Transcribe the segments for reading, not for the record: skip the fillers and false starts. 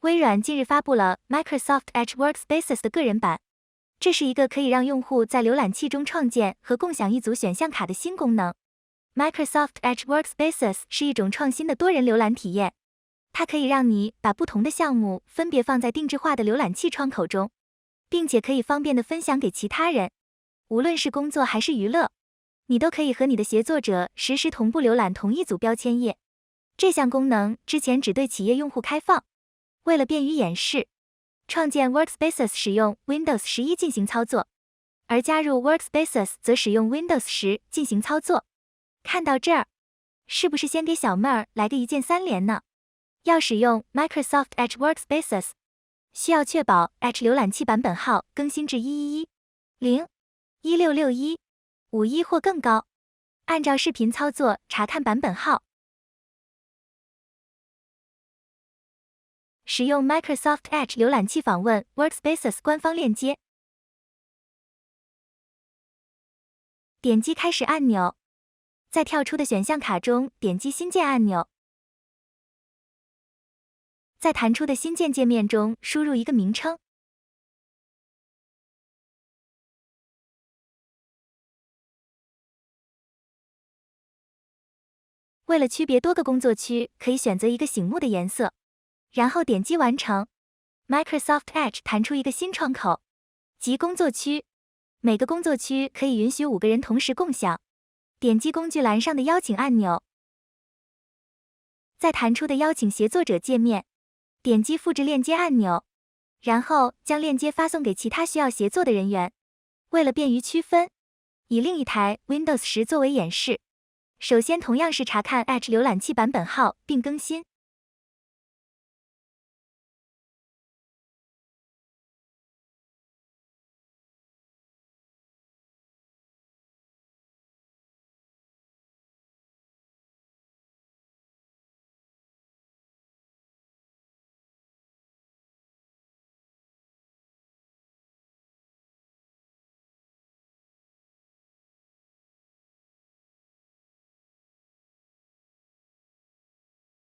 微软近日发布了 Microsoft Edge Workspaces 的个人版，这是一个可以让用户在浏览器中创建和共享一组选项卡的新功能。Microsoft Edge Workspaces 是一种创新的多人浏览体验，它可以让你把不同的项目分别放在定制化的浏览器窗口中，并且可以方便地分享给其他人。无论是工作还是娱乐，你都可以和你的协作者实时同步浏览同一组标签页。这项功能之前只对企业用户开放。为了便于演示，创建 Workspaces 使用 Windows 11进行操作，而加入 Workspaces 则使用 Windows 10进行操作。看到这儿，是不是先给小妹儿来个一键三连呢？要使用 Microsoft Edge Workspaces， 需要确保 Edge 浏览器版本号更新至111、0、1661、51或更高。按照视频操作查看版本号。使用 Microsoft Edge 浏览器访问 Workspaces 官方链接，点击开始按钮，在跳出的选项卡中点击新建按钮，在弹出的新建界面中输入一个名称。为了区别多个工作区，可以选择一个醒目的颜色。然后点击完成。Microsoft Edge 弹出一个新窗口，即工作区。每个工作区可以允许5个人同时共享。点击工具栏上的邀请按钮，在弹出的邀请协作者界面，点击复制链接按钮，然后将链接发送给其他需要协作的人员。为了便于区分，以另一台 Windows 10作为演示。首先同样是查看 Edge 浏览器版本号并更新。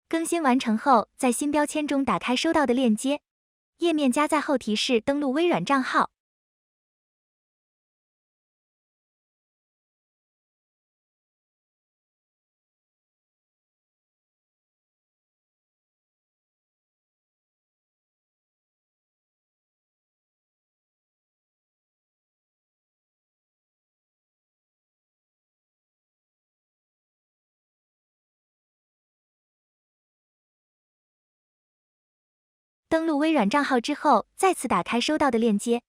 更新完成后，在新标签中打开收到的链接，页面加载后提示登录微软账号。登录微软账号之后，再次打开收到的链接。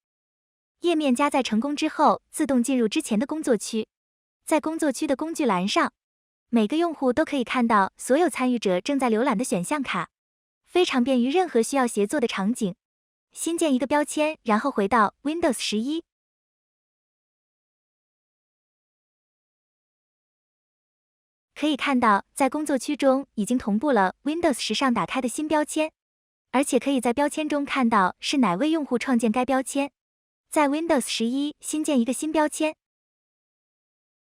页面加载成功之后，自动进入之前的工作区。在工作区的工具栏上，每个用户都可以看到所有参与者正在浏览的选项卡，非常便于任何需要协作的场景。新建一个标签，然后回到 Windows 11。可以看到，在工作区中已经同步了 Windows 10上打开的新标签。而且可以在标签中看到是哪位用户创建该标签。在 Windows 11新建一个新标签，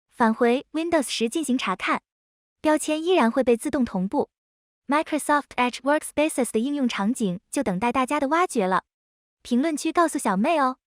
返回 Windows 10进行查看，标签依然会被自动同步。Microsoft Edge Workspaces 的应用场景就等待大家的挖掘了。评论区告诉小妹哦。